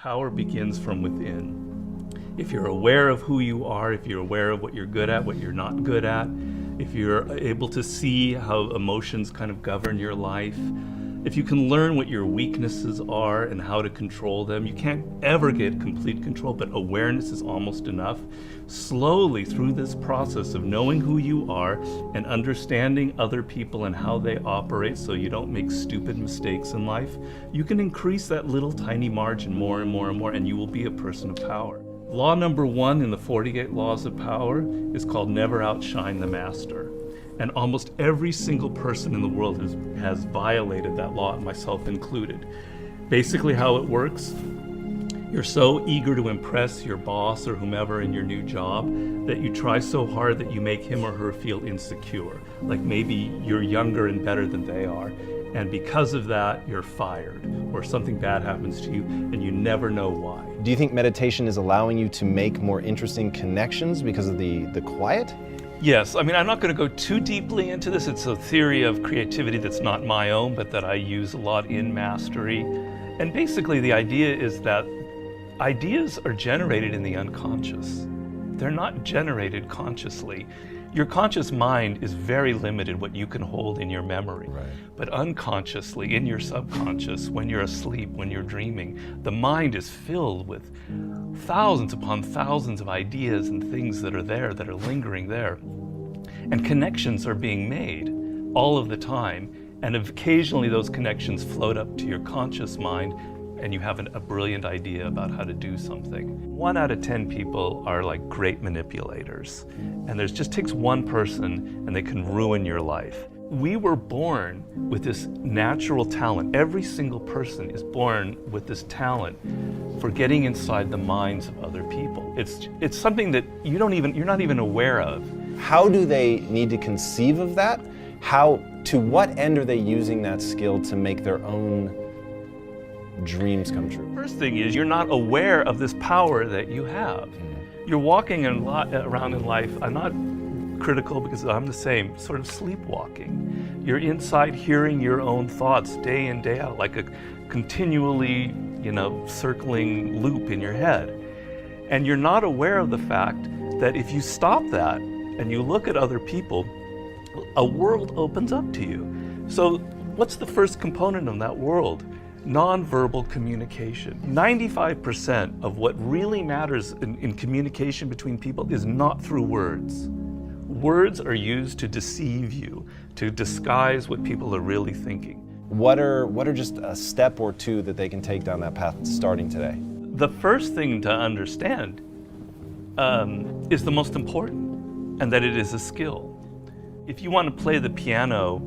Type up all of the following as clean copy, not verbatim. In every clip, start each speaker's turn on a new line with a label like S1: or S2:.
S1: Power begins from within. If you're aware of who you are, if you're aware of what you're good at, what you're not good at, if you're able to see how emotions kind of govern your life, if you can learn what your weaknesses are and how to control them, you can't ever get complete control, but awareness is almost enough. Slowly through this process of knowing who you are and understanding other people and how they operate so you don't make stupid mistakes in life, you can increase that little tiny margin more and more and more, and you will be a person of power. Law number 1 in the 48 Laws of Power is called never outshine the master. And almost every single person in the world has violated that law, myself included. Basically how it works, you're so eager to impress your boss or whomever in your new job that you try so hard that you make him or her feel insecure. Like maybe you're younger and better than they are. And because of that, you're fired, or something bad happens to you and you never know why.
S2: Do you think meditation is allowing you to make more interesting connections because of the quiet?
S1: Yes, I mean, I'm not going to go too deeply into this. It's a theory of creativity that's not my own, but that I use a lot in Mastery. And basically the idea is that ideas are generated in the unconscious. They're not generated consciously. Your conscious mind is very limited what you can hold in your memory.
S2: Right.
S1: But unconsciously, in your subconscious, when you're asleep, when you're dreaming, the mind is filled with thousands upon thousands of ideas and things that are there, that are lingering there. And connections are being made all of the time. And occasionally those connections float up to your conscious mind and you have a brilliant idea about how to do something. 1 out of 10 people are like great manipulators. And there just takes one person and they can ruin your life. We were born with this natural talent. Every single person is born with this talent for getting inside the minds of other people. It's something that you're not even aware of.
S2: How do they need to conceive of that? To what end are they using that skill to make their own dreams come true?
S1: First thing is, you're not aware of this power that you have. You're walking around in life, I'm not critical because I'm the same, sort of sleepwalking. You're inside hearing your own thoughts day in, day out, like a continually, circling loop in your head. And you're not aware of the fact that if you stop that and you look at other people, a world opens up to you. So what's the first component of that world? Nonverbal communication. 95% of what really matters in communication between people is not through words. Words are used to deceive you, to disguise what people are really thinking.
S2: What are just a step or two that they can take down that path starting today?
S1: The first thing to understand is the most important, and that it is a skill. If you want to play the piano,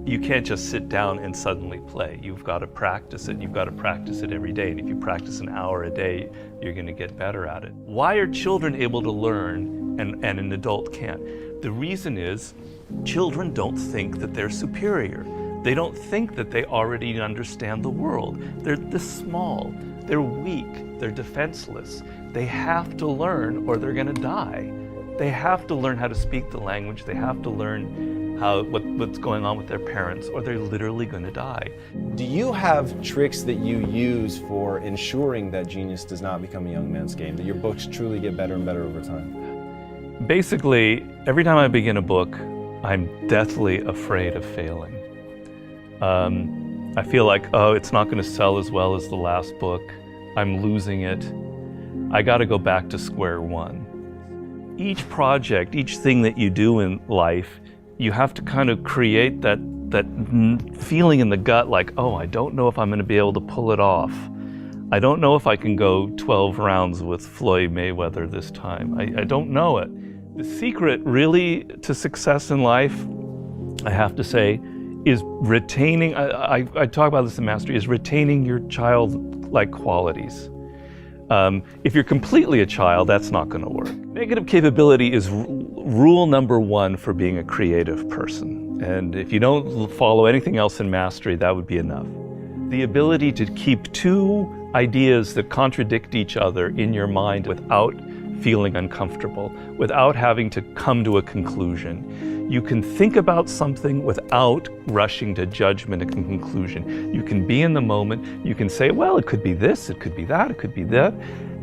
S1: you can't just sit down and suddenly play. You've got to practice it. You've got to practice it every day. And if you practice an hour a day, you're going to get better at it. Why are children able to learn and an adult can't? The reason is children don't think that they're superior. They don't think that they already understand the world. They're this small. They're weak. They're defenseless. They have to learn or they're going to die. They have to learn how to speak the language. They have to learn what's going on with their parents, or they're literally going to die.
S2: Do you have tricks that you use for ensuring that genius does not become a young man's game, that your books truly get better and better over time?
S1: Basically, every time I begin a book, I'm deathly afraid of failing. I feel like, it's not going to sell as well as the last book. I'm losing it. I got to go back to square one. Each project, each thing that you do in life, you have to kind of create that feeling in the gut like, I don't know if I'm going to be able to pull it off. I don't know if I can go 12 rounds with Floyd Mayweather this time. I don't know it. The secret really to success in life, I have to say, is retaining, I talk about this in Mastery, is retaining your childlike qualities. If you're completely a child, that's not going to work. Negative capability is rule number 1 for being a creative person. And if you don't follow anything else in Mastery, that would be enough. The ability to keep 2 ideas that contradict each other in your mind without feeling uncomfortable, without having to come to a conclusion. You can think about something without rushing to judgment and conclusion. You can be in the moment. You can say, well, it could be this, it could be that, it could be that.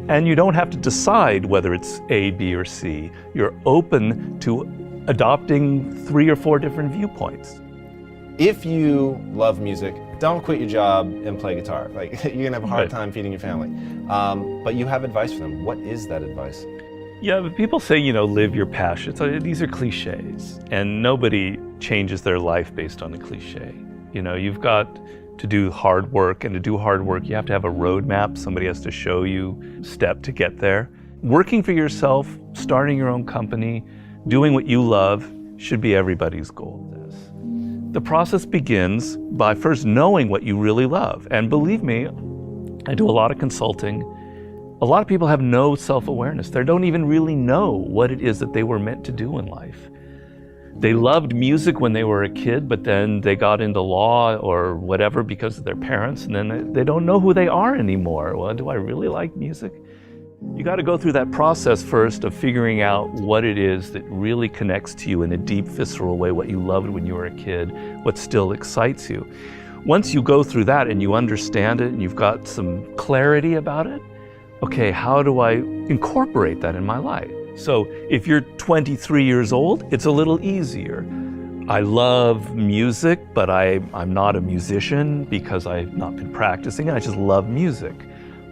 S1: And you don't have to decide whether it's A, B, or C. You're open to adopting 3 or 4 different viewpoints.
S2: If you love music, don't quit your job and play guitar. Like, you're gonna have a hard time feeding your family. But you have advice for them. What is that advice?
S1: Yeah, but people say, live your passion. So these are cliches, and nobody changes their life based on a cliche. You've got to do hard work, and to do hard work, you have to have a roadmap. Somebody has to show you step to get there. Working for yourself, starting your own company, doing what you love should be everybody's goal. The process begins by first knowing what you really love. And believe me, I do a lot of consulting. A lot of people have no self-awareness. They don't even really know what it is that they were meant to do in life. They loved music when they were a kid, but then they got into law or whatever because of their parents, and then they don't know who they are anymore. Well, do I really like music? You got to go through that process first of figuring out what it is that really connects to you in a deep, visceral way, what you loved when you were a kid, what still excites you. Once you go through that and you understand it and you've got some clarity about it, okay, how do I incorporate that in my life? So if you're 23 years old, it's a little easier. I love music, but I'm not a musician because I've not been practicing it. I just love music.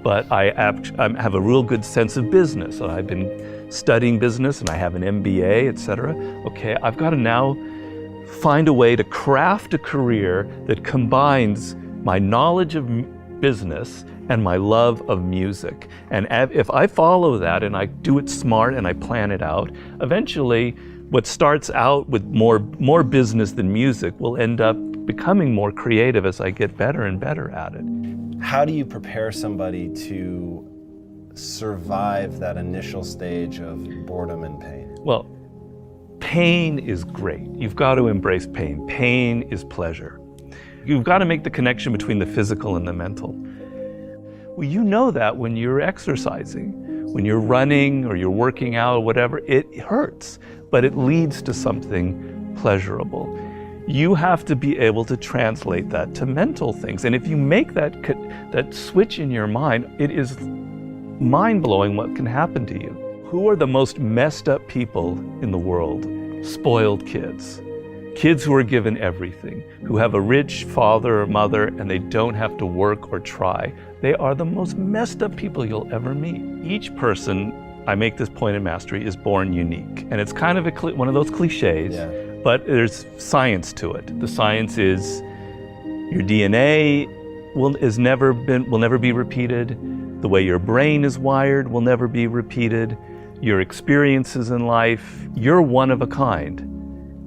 S1: But I have a real good sense of business. I've been studying business and I have an MBA, etc. Okay, I've got to now find a way to craft a career that combines my knowledge of business and my love of music. And if I follow that and I do it smart and I plan it out, eventually what starts out with more business than music will end up becoming more creative as I get better and better at it.
S2: How do you prepare somebody to survive that initial stage of boredom and pain?
S1: Well, pain is great. You've got to embrace pain. Pain is pleasure. You've got to make the connection between the physical and the mental. Well, you know that when you're exercising, when you're running or you're working out or whatever, it hurts, but it leads to something pleasurable. You have to be able to translate that to mental things. And if you make that switch in your mind, it is mind-blowing what can happen to you. Who are the most messed up people in the world? Spoiled kids. Kids who are given everything, who have a rich father or mother and they don't have to work or try. They are the most messed up people you'll ever meet. Each person, I make this point in Mastery, is born unique. And it's kind of one of those cliches. Yeah. But there's science to it. The science is your DNA will never be repeated. The way your brain is wired will never be repeated. Your experiences in life, you're one of a kind.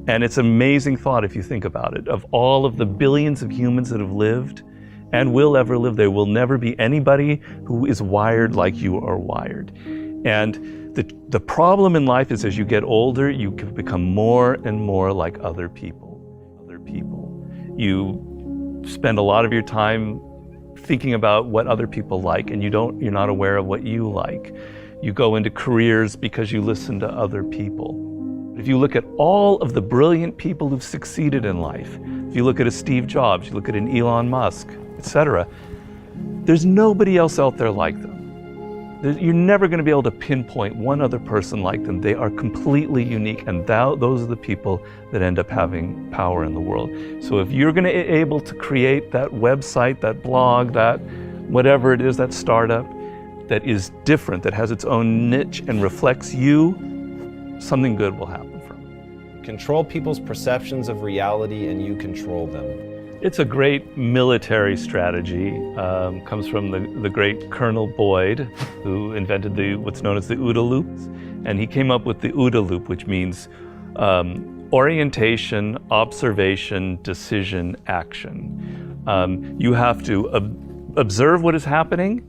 S1: And it's an amazing thought if you think about it. Of all of the billions of humans that have lived and will ever live, there will never be anybody who is wired like you are wired. And the problem in life is as you get older, you can become more and more like other people. You spend a lot of your time thinking about what other people like, and you're not aware of what you like. You go into careers because you listen to other people. If you look at all of the brilliant people who've succeeded in life, if you look at a Steve Jobs, you look at an Elon Musk, etc., there's nobody else out there like them. You're never going to be able to pinpoint one other person like them. They are completely unique, and those are the people that end up having power in the world. So if you're going to be able to create that website, that blog, that whatever it is, that startup that is different, that has its own niche and reflects you, something good will happen from it.
S2: Control people's perceptions of reality and you control them.
S1: It's a great military strategy. Comes from the great Colonel Boyd, who invented what's known as the OODA loop. And he came up with the OODA loop, which means orientation, observation, decision, action. You have to observe what is happening,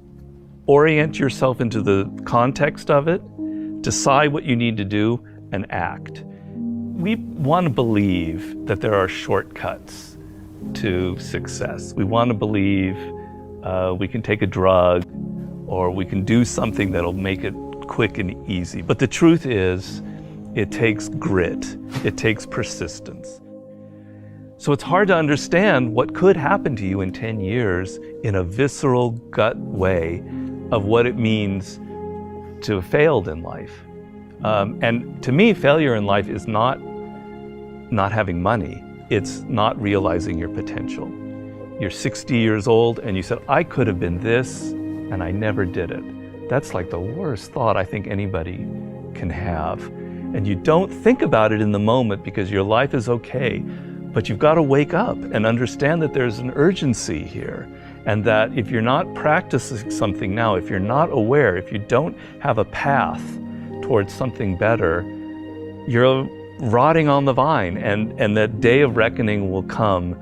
S1: orient yourself into the context of it, decide what you need to do, and act. We want to believe that there are shortcuts to success. We want to believe we can take a drug or we can do something that'll make it quick and easy. But the truth is, it takes grit. It takes persistence. So it's hard to understand what could happen to you in 10 years in a visceral gut way of what it means to have failed in life. And to me, failure in life is not having money. It's not realizing your potential. You're 60 years old and you said, I could have been this, and I never did it. That's like the worst thought I think anybody can have. And you don't think about it in the moment because your life is okay, but you've got to wake up and understand that there's an urgency here, and that if you're not practicing something now, if you're not aware, if you don't have a path towards something better, you're rotting on the vine, and that day of reckoning will come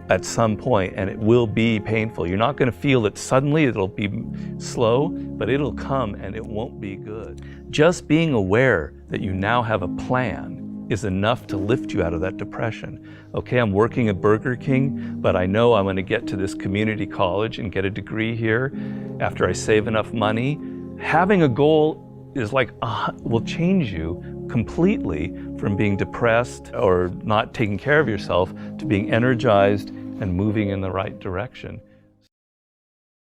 S1: at some point, and it will be painful. You're not going to feel it suddenly, it'll be slow, but it'll come and it won't be good. Just being aware that you now have a plan is enough to lift you out of that depression. Okay, I'm working at Burger King, but I know I'm going to get to this community college and get a degree here after I save enough money. Having a goal is like, will change you completely from being depressed or not taking care of yourself to being energized and moving in the right direction.